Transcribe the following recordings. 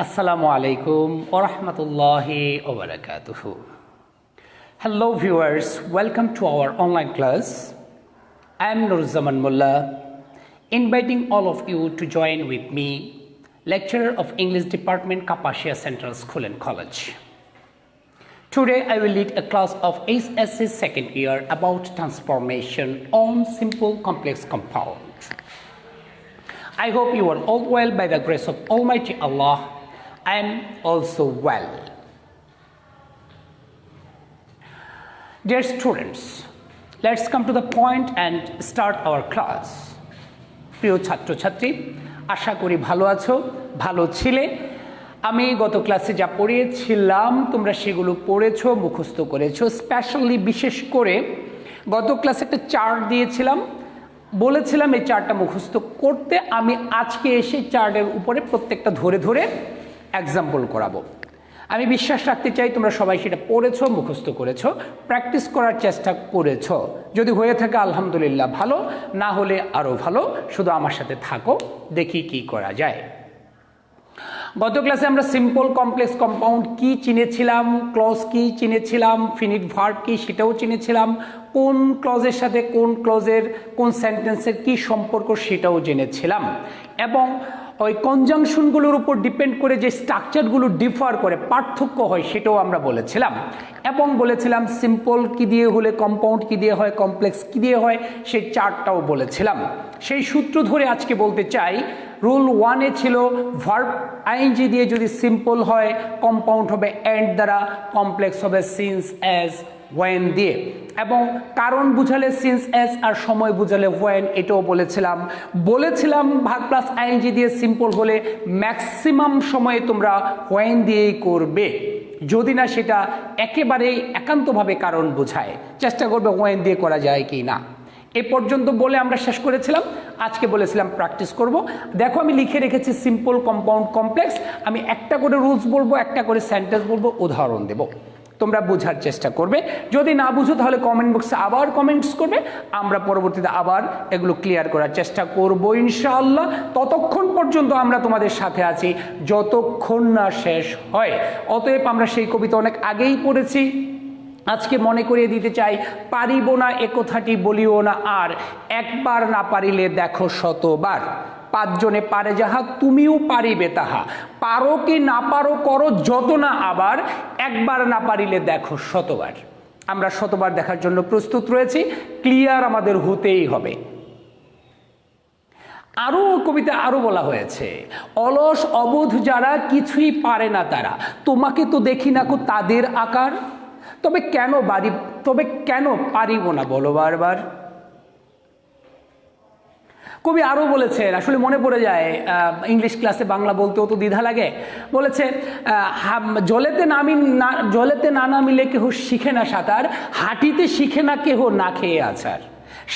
Assalamu alaikum wa rahmatullahi wa barakatuhu. Hello viewers, welcome to our online class. I am Nuruzzaman Mullah, inviting all of you to join with me, lecturer of English Department, Kapashia Central School and College. Today I will lead a class of HSC second year about transformation on simple complex compound. I hope you are all well by the grace of Almighty Allah. I am also well. Dear students, let's come to the point and start our class. প্রিয় ছাত্রছাত্রী, আশা করি ভালো আছো, ভালো ছিলে। আমি গত ক্লাসে যা পড়িয়েছিলাম তোমরা সেগুলো পড়েছো, মুখস্থ করেছো। স্পেশালি বিশেষ করে গত ক্লাসে একটা চার্ট দিয়েছিলাম, বলেছিলাম এই চার্টটা মুখস্থ করতে। আমি আজকে এসে চার্টের উপরে প্রত্যেকটা ধরে ধরে এক্সাম্পল করাবো। আমি বিশ্বাস রাখতে চাই তোমরা সবাই সেটা পড়েছো, মুখস্থ করেছো, প্র্যাকটিস করার চেষ্টা করেছো। যদি হয়ে থাকে আলহামদুলিল্লাহ ভালো, না হলে আরও ভালো। শুধু আমার সাথে থাকো, দেখি কি করা যায়। গত ক্লাসে আমরা সিম্পল কমপ্লেক্স কম্পাউন্ড কি চিনেছিলাম, ক্লজ কি চিনেছিলাম, ফিনিট ভার্ব কি সেটাও চিনেছিলাম, কোন ক্লজের সাথে কোন ক্লজের কোন সেন্টেন্সের কি সম্পর্ক সেটাও জেনেছিলাম, এবং ওই কনজাংশনগুলোর উপর ডিপেন্ড করে যে স্ট্রাকচারগুলো ডিফার করে, পার্থক্য হয়, সেটাও আমরা বলেছিলাম। এবং বলেছিলাম সিম্পল কি দিয়ে হলে কম্পাউন্ড কি দিয়ে হয়, কমপ্লেক্স কি দিয়ে হয়, সেই চার্টটাও বলেছিলাম। সেই সূত্র ধরে আজকে বলতে চাই, রুল 1-এ ছিল ভার্ব আইএনজি দিয়ে যদি সিম্পল হয় কম্পাউন্ড হবে এন্ড দ্বারা, কমপ্লেক্স হবে সিন্স অ্যাজ ওয়েন দিয়ে, এবং কারণ বুঝালে সিন্স অ্যাজ আর সময় বুঝালে ওয়েন, এটাও বলেছিলাম ভার্ব প্লাস আইএনজি দিয়ে সিম্পল হলে ম্যাক্সিমাম সময়ে তোমরা ওয়েন দিয়েই করবে, যদি না সেটা একেবারেই একান্তভাবে কারণ বোঝায়, চেষ্টা করবে ওয়েন দিয়ে করা যায় কি না। এ পর্যন্ত বলে আমরা শেষ করেছিলাম। আজকে বলেছিলাম প্র্যাকটিস করব। দেখো আমি লিখে রেখেছি সিম্পল, কম্পাউন্ড, কমপ্লেক্স। আমি একটা করে রুলস বলবো, একটা করে সেন্টেন্স বলবো, উদাহরণ দেব, তোমরা বোঝার চেষ্টা করবে। যদি না বুঝো তাহলে কমেন্ট বক্সে আবার কমেন্টস করবে, আমরা পরবর্তীতে আবার এগুলো ক্লিয়ার করার চেষ্টা করব ইনশাআল্লাহ। ততক্ষণ পর্যন্ত আমরা তোমাদের সাথে আছি যতক্ষণ না শেষ হয়। অতএব আমরা সেই কবিতা অনেক আগেই পড়েছি, আজকে মনে করিয়ে দিতে চাই, পারিব না এ কথাটি বলিও না আর, একবার না পারিলে দেখো শতবার। পাঁচজনে পারে যাহা তুমিও পারিবে তাহা, পারো কি না পারো করো যত না আবার, একবার না পারিলে দেখো শতবার। আমরা শতবার দেখার জন্য প্রস্তুত রয়েছি, ক্লিয়ার আমাদের হতেই হবে। আরও কবিতা আরও বলা হয়েছে, অলস অবোধ যারা কিছুই পারে না তারা, তোমাকে তো দেখি না কো তাদের আকার, তবে কেন পারিব না বলো বারবার। কবি আরও বলেছেন, আসলে মনে পড়ে যায়, ইংলিশ ক্লাসে বাংলা বলতেও তো দ্বিধা লাগে। বলেছে জলেতে না নামিলে কেহ শিখে না সাঁতার, হাঁটিতে শিখে না কেহ না খেয়ে আছার,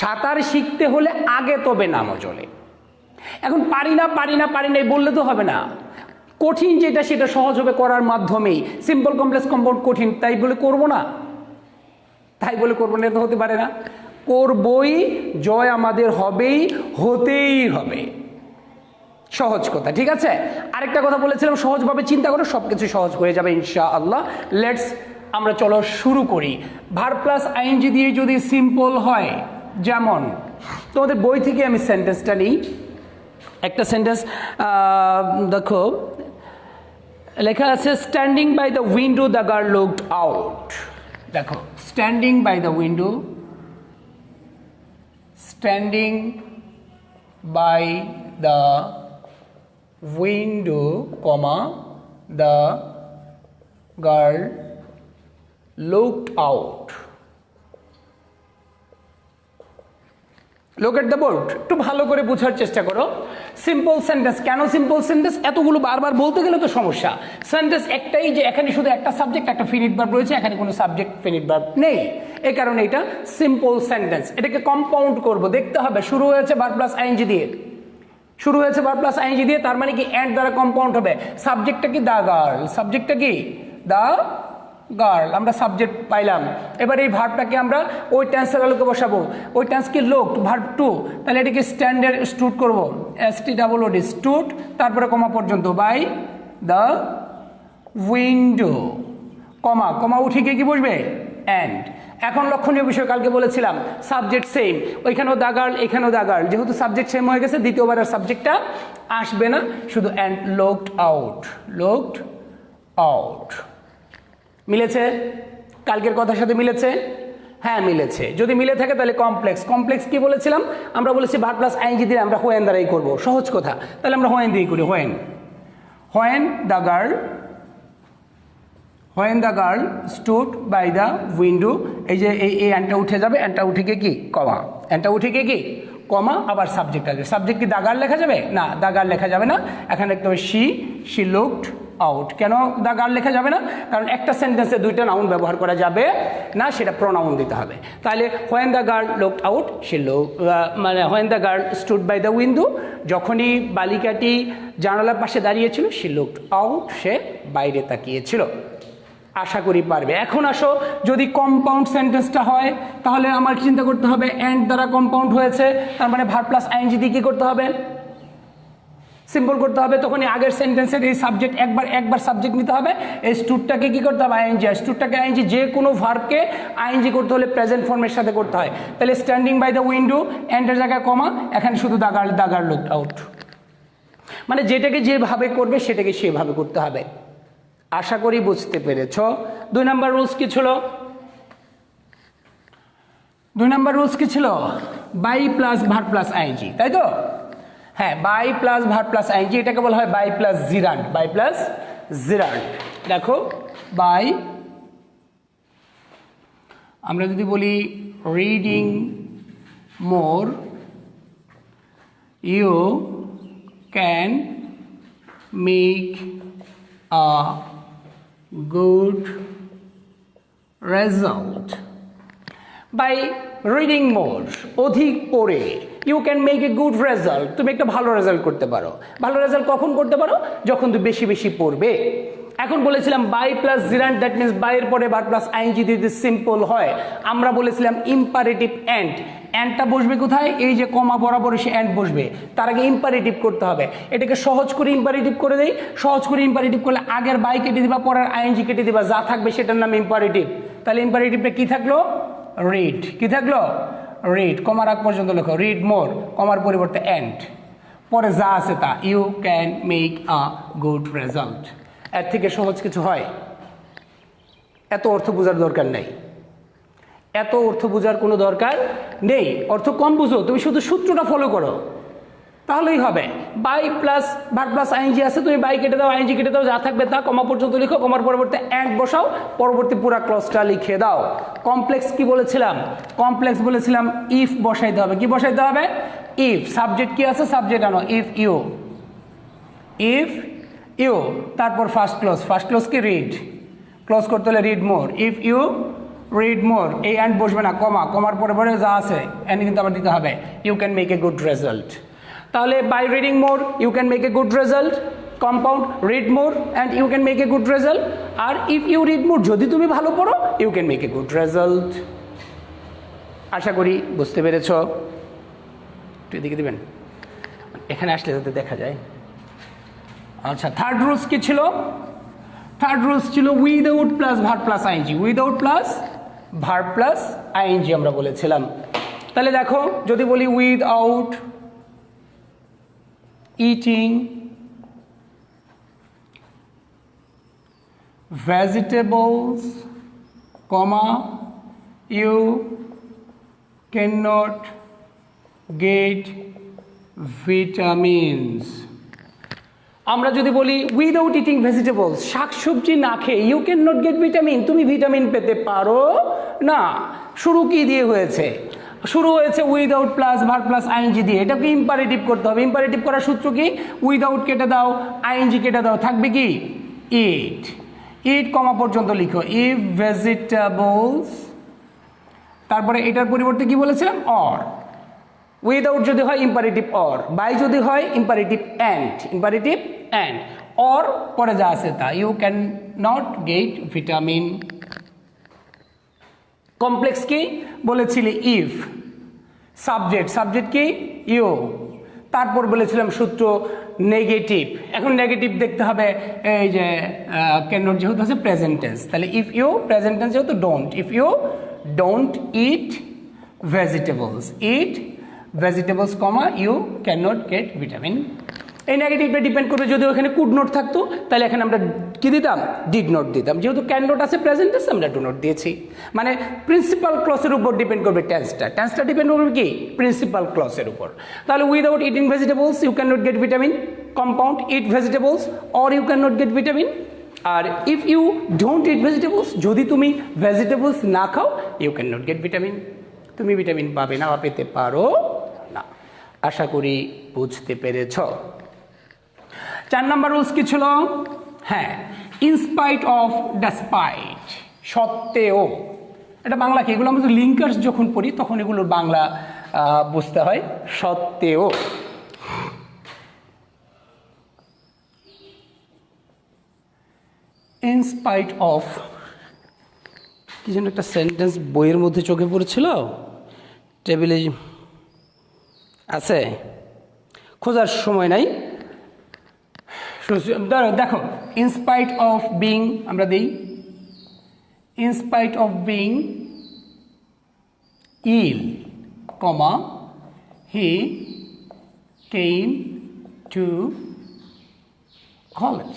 সাঁতার শিখতে হলে আগে তবে নামো জলে। এখন পারি না বললে তো হবে না, কঠিন যেটা সেটা সহজ হবে করার মাধ্যমেই। সিম্পল কমপ্লেক্স কম্পাউন্ড কঠিন, তাই বলে করবো না, এটা হতে পারে না। করবই, জয় আমাদের হবেই, হতেই হবে, সহজ কথা, ঠিক আছে। আরেকটা কথা বলেছিলাম, সহজভাবে চিন্তা করো, সবকিছু সহজ হয়ে যাবে ইনশাআল্লাহ। আমরা চলো শুরু করি। ভার্ব প্লাস আইএনজি দিয়ে যদি সিম্পল হয়, যেমন তোমাদের বই থেকে আমি সেন্টেন্সটা নিই। একটা সেন্টেন্স দেখো, লেখা আছে standing by the window the girl looked out. দেখো, standing by the window, standing by the window comma the girl looked out. Look at the board, একটু ভালো করে বোঝার চেষ্টা করো। সিম্পল সেন্টেন্স, কেন সিম্পল সেন্টেন্স? এতগুলো বারবার বলতে গেলে তো সমস্যা। সেন্টেন্স একটাই, যে এখানে শুধু একটা সাবজেক্ট একটা ফিনিট ভার্ব রয়েছে, এখানে কোনো সাবজেক্ট ফিনিট ভার্ব নেই, এই কারণে এটা সিম্পল সেন্টেন্স। এটাকে কম্পাউন্ড করব, দেখতে হবে শুরু হয়েছে ভার্ব প্লাস আইএনজি দিয়ে, তার মানে কি এন্ড দ্বারা কম্পাউন্ড হবে। সাবজেক্টটা কি? The girl. সাবজেক্টটা কি? দ্য গার্ল, আমরা সাবজেক্ট পাইলাম। এবার এই ভার্বটাকে আমরা ওই টেন্সের আলোকে বসাবো। ওই টেন্স কি? লুকড, ভার্ব টু, তাহলে এটাকে স্ট্যান্ডার্ড স্টুড করবো, STOOD, স্টুড, তারপরে কমা পর্যন্ত, বাই দ্য উইন্ডো, কমা কমা উঠে গিয়ে কি বসবে? অ্যান্ড। এখন লক্ষণীয় বিষয় কালকে বলেছিলাম সাবজেক্ট সেম, ওইখানেও দা গার্ল এখানেও দা গার্ল, যেহেতু সাবজেক্ট সেম হয়ে গেছে দ্বিতীয়বার আর সাবজেক্টটা আসবে না, শুধু and looked out, looked out. মিলেছে? কালকের কথার সাথে মিলেছে? হ্যাঁ মিলেছে। যদি মিলে থাকে তাহলে কমপ্লেক্স, কমপ্লেক্স কি বলেছিলাম আমরা? বলেছি ভার্ব প্লাস আইএনজি দিয়ে আমরা হোয়েন দ্বারাই করবো, সহজ কথা। তাহলে আমরা হোয়েন দিয়ে করি, when, when the girl, when the girl stood by the window, এই যে এই অ্যান্ডটা উঠে যাবে, অ্যান্ডটা উঠে গিয়ে কি কমা, অ্যান্ডটা উঠে গিয়ে কি কমা, আবার সাবজেক্ট আসবে। সাবজেক্ট কি দা গার্ল লেখা যাবে? না, দা গার্ল লেখা যাবে না, এখানে লিখতে হবে শি লুকড আউট। কেন দা গার্ল লেখা যাবে না? কারণ একটা সেন্টেন্সে দুইটা নাউন ব্যবহার করা যাবে না, সেটা প্রোনাউন দিতে হবে। তাহলে when the girl looked out, মানে when the girl stood by the window, যখনই বালিকাটি জানালার পাশে দাঁড়িয়েছিল, শি লুকড আউট, সে বাইরে তাকিয়েছিল। আশা করি পারবে। এখন আসো, যদি কম্পাউন্ড সেন্টেন্সটা হয় তাহলে আমার চিন্তা করতে হবে অ্যান্ড দ্বারা কম্পাউন্ড হয়েছে, তার মানে ভার্ব প্লাস আইএনজি দিয়ে কি করতে হবে? সিম্পল করতে হবে। তখনই আগের সেন্টেন্সের এই সাবজেক্ট একবার সাবজেক্ট নিতে হবে, এই স্টুডটাকে কি করতে হবে? আইএনজি। আর স্টুডটাকে আইএনজি, যে কোনো ভার্বকে আইএনজি করতে হলে প্রেজেন্ট ফর্মের সাথে করতে হয়। তাহলে স্ট্যান্ডিং বাই দ্য উইন্ডো, অ্যান্ডের জায়গায় কমা, এখানে শুধু দা গার্ল লুকড আউট। মানে যেটাকে যেভাবে করবে সেটাকে সেভাবে করতে হবে। আশা করি বুঝতে পেরেছ। 2 নম্বর রুলস কি ছিল? 2 নম্বর রুলস কি ছিল? By plus verb plus ING, তাই তো? হ্যাঁ, by plus verb plus ING, এটাকে বলা হয় by plus gerund, by plus gerund. দেখো, বাই, আমরা যদি বলি reading more, you can make a good result. By reading more, অধিক পড়ে, you can make a good result, তুমি একটা ভালো রেজাল্ট করতে পারো। ভালো রেজাল্ট কখন করতে পারো? যখন তুমি বেশি বেশি পড়বে। এখন বলেছিলাম by plus gerund, that means by এর পরে ভার্ব প্লাস আইএনজি যদি সিম্পল হয়, আমরা বলেছিলাম ইম্পারেটিভ এন্ড, অ্যান্ডটা বসবে কোথায়? এই যে কমা বরাবর এসে অ্যান্ড বসবে, তার আগে ইম্পারেটিভ করতে হবে। এটাকে সহজ করে ইম্পারেটিভ করে দেই। সহজ করে ইম্পারেটিভ করলে আগের বাই কেটে দিবা, পরের আইএনজি কেটে দিবা, যা থাকবে সেটার নাম ইম্পারেটিভ। তাহলে ইম্পারেটিভটা কি থাকলো? রিড। কি থাকলো? রিড। কমার আগ পর্যন্ত লেখো, রিড মোর, কমার পরিবর্তে অ্যান্ড, পরে যা আছে তা, you can make a good result. এর থেকে সহজ কিছু হয়? এত অর্থ বোঝার দরকার নেই, এত অর্থ বোঝার কোনো দরকার নেই। অর্থ কম বুঝো, তুমি শুধু সূত্রটা ফলো করো, তাহলেই হবে। By plus verb plus ING আছে, তুমি বাই কেটে দাও, আইএনজি কেটে দাও, যা থাকবে তা কমা পর্যন্ত লিখো, কমার পরবর্তী অ্যান্ড বসাও, পরবর্তী পুরা ক্লজটা লিখে দাও। কমপ্লেক্স কি বলেছিলাম? কমপ্লেক্স বলেছিলাম ইফ বসাইতে হবে। কি বসাইতে হবে? ইফ। সাবজেক্ট কি আছে? সাবজেক্ট আনো, ইফ ইউ, ইফ ইউ, তারপর ফার্স্ট ক্লোজ, ফার্স্ট ক্লোজ কি? রিড। ক্লোজ করতে হলে read more, if you read more, এই অ্যান্ড বসবে না, কমা, কমার পরে পরে যা আছে অ্যান্ড কিন্তু আবার দিতে হবে, you can make a good result. তাহলে by reading more you can make a good result, compound read more and you can make a good result. আর ইফ ইউ রিড মোর, যদি তুমি ভালো পড়ো, you can make a good result. আশা করি বুঝতে পেরেছ। একটু এদিকে দিবেন, এখানে আসলে যাতে দেখা যায়। আচ্ছা, থার্ড রুলস কি ছিল? থার্ড রুলস ছিল without plus verb plus ING, without plus verb plus ING আমরা বলেছিলাম। তাহলে দেখো, যদি বলি without eating vegetables, comma, you can not get vitamins. আমরা যদি বলি উইদাউট ইটিং ভেজিটেবলস, শাকসবজি না খেয়ে, you can not get vitamin, তুমি ভিটামিন পেতে পারো না। শুরু কি দিয়ে হয়েছে? শুরু হয়েছে without plus verb plus ING দিয়ে। এটাকে ইম্পারেটিভ করতে হবে। ইম্পারেটিভ করার সূত্র কি? উইদাউট কেটে দাও, আইএনজি কেটে দাও, থাকবে কি? ইট। ইট কমা পর্যন্ত লিখো, ইফ ভেজিটেবলস, তারপরে এটার পরিবর্তে কি বলেছিলাম? অর। উইদাউট যদি হয় ইম্পারেটিভ অর, বাই যদি হয় imperative and, imperative and, or পরে যা আছে তা, you can not get vitamin. Complex কি বলেছিলে? ইফ। সাবজেক্ট, সাবজেক্ট কি? ইউ। তারপর বলেছিলাম সূত্র নেগেটিভ, এখন নেগেটিভ দেখতে হবে এই যে ক্যান নট যেহেতু আছে প্রেজেন্ট টেন্স, তাহলে ইফ ইউ প্রেজেন্ট টেন্স যেহেতু don't, if you don't eat vegetables comma you can not get vitamin. এই নেগেটিভটা ডিপেন্ড করবে, যদি ওখানে কুড নোট থাকতো তাহলে এখানে আমরা কি দিতাম, ডিড নট দিতাম। যেহেতু ক্যান নট আছে প্রেজেন্ট টেন্স আমরা ডু নট দিয়েছি। মানে প্রিন্সিপাল ক্লসের উপর ডিপেন্ড করবে টেন্সটা ডিপেন্ড করবে কি প্রিন্সিপাল ক্লসের উপর। তাহলে without eating vegetables you can not get vitamin, compound eat vegetables or you can not get vitamin. আর if you don't eat vegetables, যদি তুমি ভেজিটেবলস না খাও you can not get vitamin, তুমি ভিটামিন পাবে না বা পেতে পারো না। আশা করি বুঝতে পেরেছ। 4 নম্বর রুলস কি ছিল? হ্যাঁ, ইনস্পাইট অফ ডেসপাইট, সত্ত্বেও। এটা বাংলা কি, এগুলো আমরা লিঙ্কার্স যখন পড়ি তখন এগুলোর বাংলা বুঝতে হয়। সত্ত্বেও, ইনস্পাইট অফ, কি যেন একটা সেন্টেন্স বইয়ের মধ্যে চোখে পড়েছিল, টেবিলে আছে, খোঁজার সময় নাই। দেখো, ইনস্পাইট অফ বিং আমরা দিই, in spite of being ill, comma he came to college.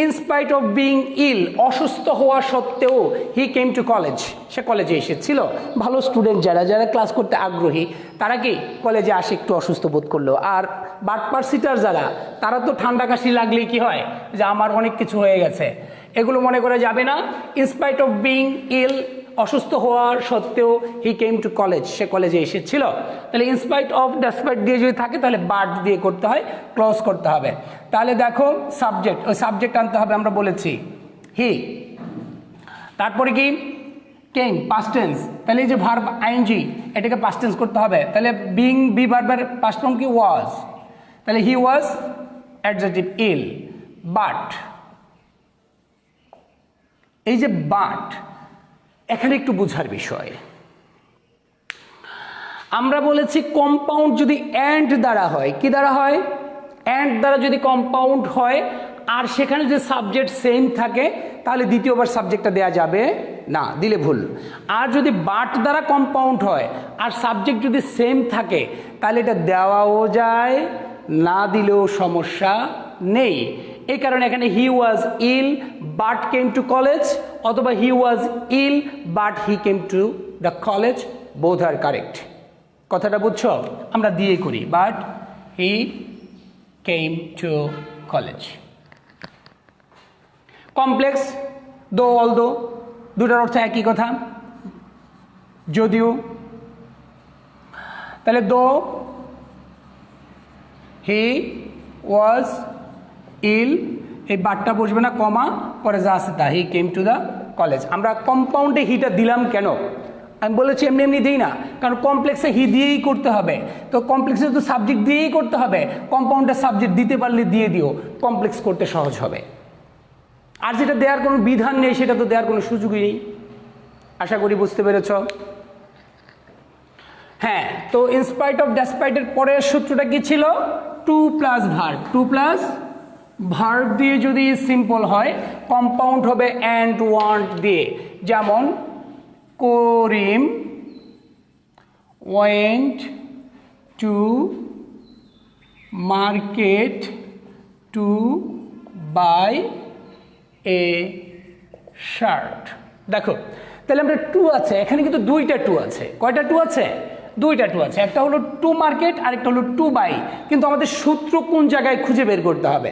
In spite of being ill, অসুস্থ হওয়া সত্ত্বেও হি কেম টু কলেজ, সে কলেজে এসেছিল। ভালো স্টুডেন্ট যারা যারা ক্লাস করতে আগ্রহী তারা কি কলেজে আসে একটু অসুস্থ বোধ করলো। আর বাটপার্সিটার যারা, তারা তো ঠান্ডা কাশি লাগলেই কি হয় যে আমার অনেক কিছু হয়ে গেছে, এগুলো মনে করা যাবে না। ইনস্পাইট অফ বিং ইল, অসুস্থ হওয়ার সত্ত্বেও হি কেম টু কলেজ, সে কলেজে এসেছিল। তাহলে ইনস্পাইট অফ ডেসপাইট দিয়ে যদি থাকে তাহলে বাট দিয়ে করতে হয়, ক্লোজ করতে হবে। তাহলে দেখো সাবজেক্ট, ওই সাবজেক্ট আনতে হবে, আমরা বলেছি হি, তারপরে কি কেম পাস্ট টেন্স, তাহলে এই যে ভার্ব আইএনজি এটাকে পাস্ট টেন্স করতে হবে। তাহলে বিং বি ভার্বের পাস্ট ফর্ম কি ওয়াজ, তাহলে হি ওয়াজ অ্যাডজেক্টিভ ইল। বাট, এই যে বাট, এখানে একটু বোঝার বিষয়। আমরা বলেছি কম্পাউন্ড যদি অ্যান্ড দ্বারা হয়, কি দ্বারা হয়, অ্যান্ড দ্বারা যদি কম্পাউন্ড হয় আর সেখানে যে সাবজেক্ট সেম থাকে তাহলে দ্বিতীয়বার সাবজেক্টটা দেওয়া যাবে না, দিলে ভুল। আর যদি বাট দ্বারা কম্পাউন্ড হয় আর সাবজেক্ট যদি সেম থাকে তাহলে এটা দেওয়াও যায়, না দিলেও সমস্যা নেই। এই কারণে এখানে he was ill but came to college, অথবা he was ill but he came to the college, both are correct. কথাটা বুঝছো? আমরা দিয়ে করি, but he came to college. Complex, though although, দুটার অর্থ একই কথা, যদিও। তাহলে দো হি ওয়াজ ইল, এই বাটটা বসবে না, কমা পরে যা আছে তা, হি কেম টু দ্য কলেজ। আমরা কম্পাউন্ডে হিটা দিলাম কেন? আমি বলেছি এমনি এমনি দিই না, কারণ কমপ্লেক্সে হি দিয়েই করতে হবে। তো কমপ্লেক্সে তো সাবজেক্ট দিয়েই করতে হবে, কম্পাউন্ডে সাবজেক্ট দিতে পারলে দিয়ে দিও, কমপ্লেক্স করতে সহজ হবে। আর যেটা দেওয়ার কোনো বিধান নেই সেটা তো দেওয়ার কোনো সুযোগই নেই। আশা করি বুঝতে পেরেছ। হ্যাঁ, তো ইনস্পাইট অফ ডেসপাইটের পরের সূত্রটা কি ছিল? To plus verb, to plus verb দিয়ে যদি সিম্পল হয়, কম্পাউন্ড হবে অ্যান্ড ওয়ান্ট দিয়ে। যেমন Karim went to market to buy a shirt. দেখো, তাহলে আমরা টু আছে, এখানে কিন্তু দুইটা টু আছে। কয়টা টু আছে? দুইটা টু আছে। একটা হলো টু মার্কেট আর একটা হলো টু বাই। কিন্তু আমাদের সূত্র কোন জায়গায় খুঁজে বের করতে হবে,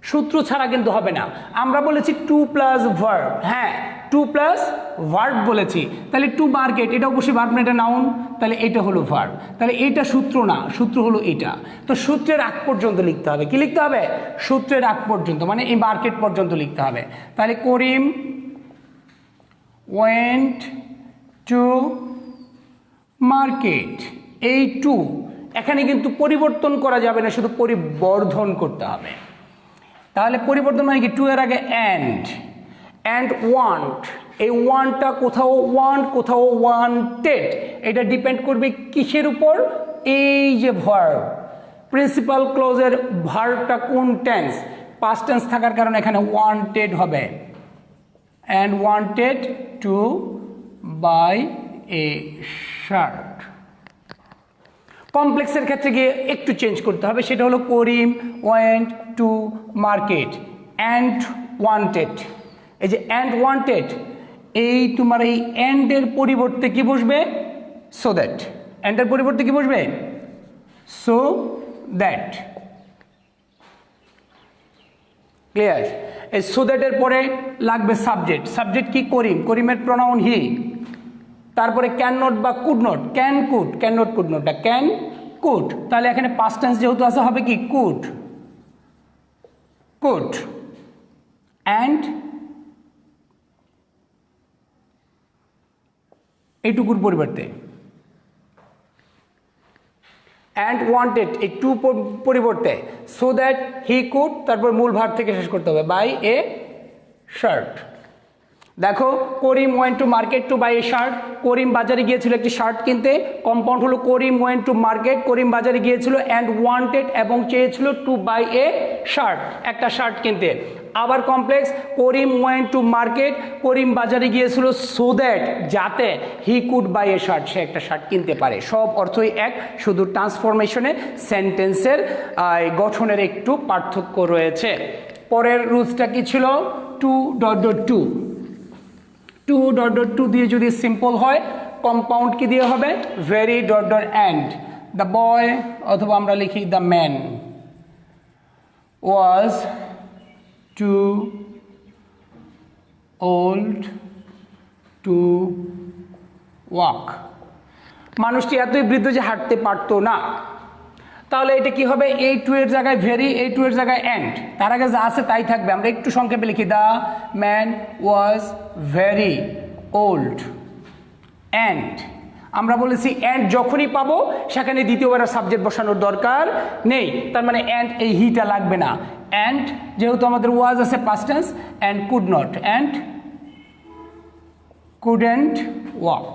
সূত্র ছাড়া কিন্তু হবে না। আমরা বলেছি টু প্লাস ভার্ব, হ্যাঁ টু প্লাস ভার্ব বলেছি। তাহলে টু মার্কেট, এটা অবশ্যই ভার্ব না, এটা নাউন, তাহলে এটা হলো ভার্ব। তাহলে এইটা সূত্র না, সূত্র হলো এটা। তো সূত্রের আগ পর্যন্ত লিখতে হবে। কি লিখতে হবে? সূত্রের আগ পর্যন্ত, মানে এই মার্কেট পর্যন্ত লিখতে হবে। তাহলে করিম ওয়েন্ট টু মার্কেট, এই টু এখানে কিন্তু পরিবর্তন করা যাবে না, শুধু পরিবর্ধন করতে হবে। তাহলে পরিবর্তন মানে কি? টু এর আগে অ্যান্ড, অ্যান্ড ওয়ান্ট, এই ওয়ানটা কোথাও ওয়ান কোথাও ওয়ান্টেড, এটা ডিপেন্ড করবে কিসের উপর? এই যে ভার্ব, প্রিন্সিপাল ক্লজের ভার্বটা কোন টেন্স? পাস্ট টেন্স থাকার কারণে এখানে ওয়ান্টেড হবে, and wanted to buy a shirt. কমপ্লেক্সের ক্ষেত্রে গিয়ে একটু চেঞ্জ করতে হবে, সেটা হলো Karim went to market and wanted. এই যে অ্যান্ড ওয়ান্টেড, এই তোমার এই অ্যান্ডের পরিবর্তে কি বসবে? So that. অ্যান্ডের পরিবর্তে কি বসবে? So that. ক্লিয়ার? এই সো দ্যাটের পরে লাগবে সাবজেক্ট। সাবজেক্ট কি? করিম। করিমের প্রোনাউন হি। তারপরে ক্যান নট বা could not, can could, can not could নটটা ক্যান কুড। তাহলে এখানে পাস্ট টেন্স যেহেতু আছে হবে কি? Could, could. অ্যান্ড এইটুকুর পরিবর্তে অ্যান্ড ওয়ান্টেড, এই টু পরিবর্তে সো দ্যাট হি কুড, তারপর মূল ভার্ব থেকে শেষ করতে হবে বাই এ শার্ট। দেখো, Karim went to market to buy a shirt. Karim বাজারে গিয়েছিল একটি শার্ট কিনতে। কম্পাউন্ড হলো Karim went to market, Karim বাজারে গিয়েছিল, অ্যান্ড ওয়ান্টেড এবং চেয়েছিল টু বাই এ শার্ট, একটা শার্ট কিনতে। আবার complex, Karim went to market, Karim বাজারে গিয়েছিল সো দ্যাট, যাতে he could buy a shirt, সে একটা শার্ট কিনতে পারে। সব অর্থই এক, শুধু ট্রান্সফরমেশনে সেন্টেন্সের গঠনের একটু পার্থক্য রয়েছে। পরের রুলসটা কি ছিল? To dot dot to. To dot dot to দিয়ে যদি সিম্পল হয়, কম্পাউন্ড কি দিয়ে হবে? Very dot dot and. The boy, অথবা আমরা লিখি the man, was too old to walk. মানুষটি এতই বৃদ্ধ যে হাঁটতে পারতো না। তাহলে এটা কি হবে? এই টু এর জায়গায় ভেরি, এই টু এর জায়গায় অ্যান্ড, তার আগে যা আছে তাই থাকবে। আমরা একটু সংক্ষেপে লিখি, the man was very old and. আমরা বলেছি অ্যান্ড যখনই পাবো সেখানে দ্বিতীয়বার সাবজেক্ট বসানোর দরকার নেই, তার মানে অ্যান্ড এই হিটা লাগবে না। অ্যান্ড যেহেতু আমাদের ওয়াজ আছে past tense, and could not, and couldn't walk,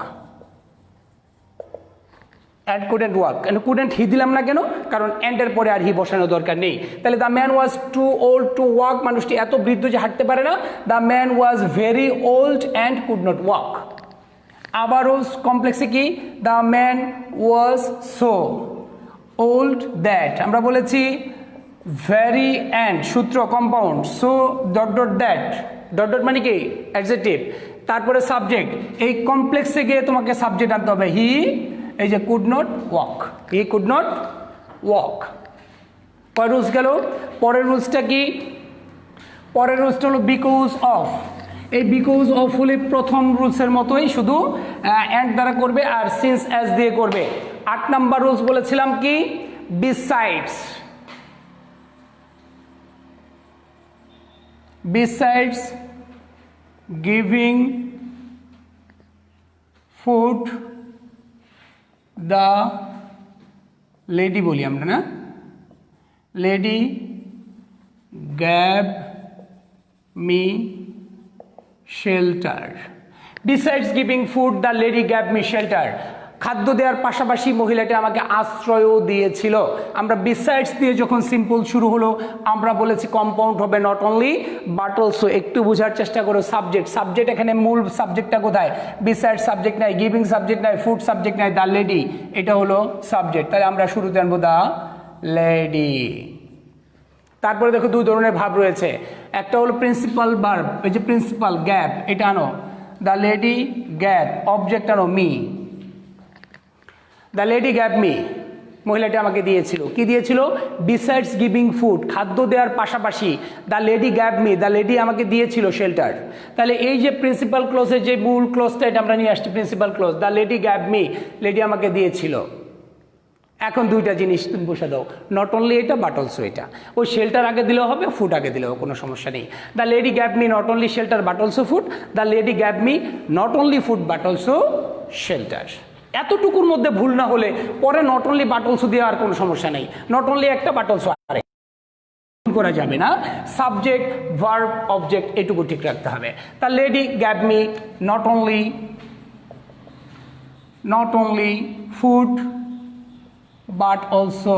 and couldn't walk. Couldn't he দিলাম না কেন? কারণ অ্যান্ডের পরে আর হি বসানোর দরকার নেই। তাহলে the man was too old to walk, মানুষটি এত বৃদ্ধ যে হাঁটতে পারে না। The man was very old and could not walk. আবারও কমপ্লেক্সে কি? The man was so old that. আমরা বলেছি ভেরি অ্যান্ড, সূত্র compound, so dot dot that, dot dot মানে কি? অ্যাডজেক্টিভ। তারপরে সাবজেক্ট, এই কমপ্লেক্সে গিয়ে তোমাকে সাবজেক্ট আনতে হবে। হি, এই যে could not walk, he could not walk. কয় রুলস গেল? পরের রুলসটা কি? পরের রুলসটা হলো বিকজ অফ। এই বিকজ অফ হলে প্রথম রুলসের মতোই, শুধু অ্যান্ড দ্বারা করবে আর সিন্স অ্যাজ দিয়ে করবে। 8 নাম্বার রুলস বলেছিলাম কি? Besides. Besides giving food the lady বলি আমরা না, lady gab me shelter. Besides giving food the lady gab me shelter, খাদ্য দেওয়ার পাশাপাশি মহিলাটি আমাকে আশ্রয়ও দিয়েছিল। আমরা বিসাইডস দিয়ে যখন সিম্পল শুরু হলো, আমরা বলেছি কম্পাউন্ড হবে নট অনলি বাট অলসো। একটু বোঝার চেষ্টা করো। সাবজেক্ট, সাবজেক্ট এখানে মূল সাবজেক্টটা কোথায়? বিসাইড সাবজেক্ট নাই, গিভিং সাবজেক্ট নাই, ফুড সাবজেক্ট নাই, দ্য লেডি এটা হলো সাবজেক্ট। তাহলে আমরা শুরুতে আনবো দ্য লেডি। তারপরে দেখো দুই ধরনের ভাব রয়েছে, একটা হলো প্রিন্সিপাল ভার্ব, এই যে প্রিন্সিপাল গ্যাপ, এটা আনো, দ্য লেডি গ্যাপ, অবজেক্ট আনো me, the lady gave me, মহিলাটি আমাকে দিয়েছিল। কি দিয়েছিল? বিসাইডস গিভিং ফুড, খাদ্য দেওয়ার পাশাপাশি the lady gave me, the lady আমাকে দিয়েছিল শেল্টার। তাহলে এই যে প্রিন্সিপাল ক্লোজের যে মূল ক্লোজটা, এটা আমরা নিয়ে আসছি principal clause, the lady gave me, lady আমাকে দিয়েছিল। এখন দুইটা জিনিস তুমি বসে দাও, নট অনলি এটা বাট অলসো এটা। ওই শেল্টার আগে দিলেও হবে, ফুড আগে দিলেও কোনো সমস্যা নেই। The lady gave me not only shelter but also food, the lady gave me not only food but also shelter. এতটুকুর মধ্যে ভুল না হলে পরে নট অনলি বাট অলসো দিয়ে আর কোনো সমস্যা নেই। নট অনলি একটা, বাট অলসো আরেক। করা যাবে না, সাবজেক্ট ভার্ব অবজেক্ট এটুকু ঠিক রাখতে হবে। The lady gave me not only food but also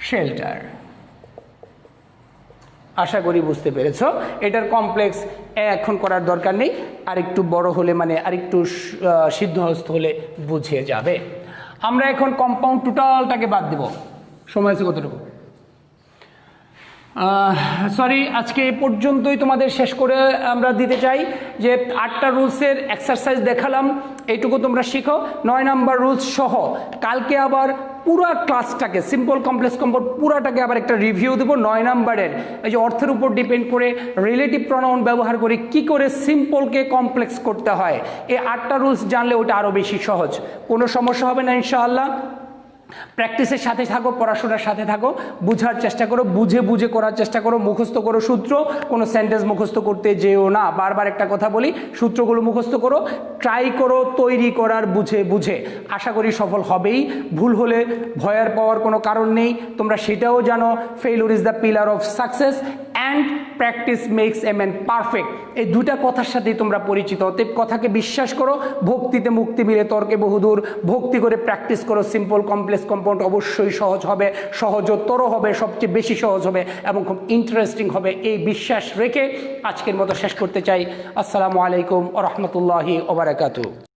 shelter। আশা করি বুঝতে পেরেছো। এটার কমপ্লেক্স এখন করার দরকার নেই, আরেকটু বড় হলে মানে আরেকটু সিদ্ধহস্ত হলে বুঝে যাবে। আমরা এখন কম্পাউন্ড টোটালটাকে বাদ দেব। সময় আছে কতটুকু? সরি, আজকে এই পর্যন্তই তোমাদের শেষ করে আমরা দিতে চাই যে 8টা রুলসের এক্সারসাইজ দেখালাম, এইটুকু তোমরা শিখো। 9 নাম্বার রুলস সহ কালকে আবার পুরো ক্লাসটাকে সিম্পল কমপ্লেক্স কম্পাউন্ড পুরাটাকে আবার একটা রিভিউ দেবো। 9 নাম্বারের এই যে অর্থের উপর ডিপেন্ড করে রিলেটিভ প্রনাউন ব্যবহার করে কি করে সিম্পলকে কমপ্লেক্স করতে হয়, এই 8টা রুলস জানলে ওটা আরও বেশি সহজ, কোনো সমস্যা হবে না ইনশাআল্লাহ। প্র্যাকটিসের সাথে থাকো, পড়াশোনার সাথে থাকো, বুঝার চেষ্টা করো, বুঝে বুঝে করার চেষ্টা করো, মুখস্থ করো সূত্র, কোনো সেন্টেন্স মুখস্থ করতে যেও না। বারবার একটা কথা বলি, সূত্রগুলো মুখস্থ করো, ট্রাই করো তৈরি করার বুঝে বুঝে। আশা করি সফল হবেই, ভুল হলে ভয়ের পাওয়ার কোনো কারণ নেই। তোমরা সেটাও জানো, failure is the pillar of success and practice makes a man perfect. এই দুটা কথার সাথেই তোমরা পরিচিত। অতএব কথাকে বিশ্বাস করো, ভক্তিতে মুক্তি মিলে তর্কে বহুদূর। ভক্তি করে প্র্যাকটিস করো, সিম্পল কমপ্লেক্স কম্পাউন্ড অবশ্যই সহজ হবে, সহজতর হবে, সবচেয়ে বেশি সহজ হবে এবং খুব ইন্টারেস্টিং হবে, এই বিশ্বাস রেখে আজকের মতো শেষ করতে চাই। আসসালামু আলাইকুম ওয়া রাহমাতুল্লাহি ওয়া বারাকাতুহু।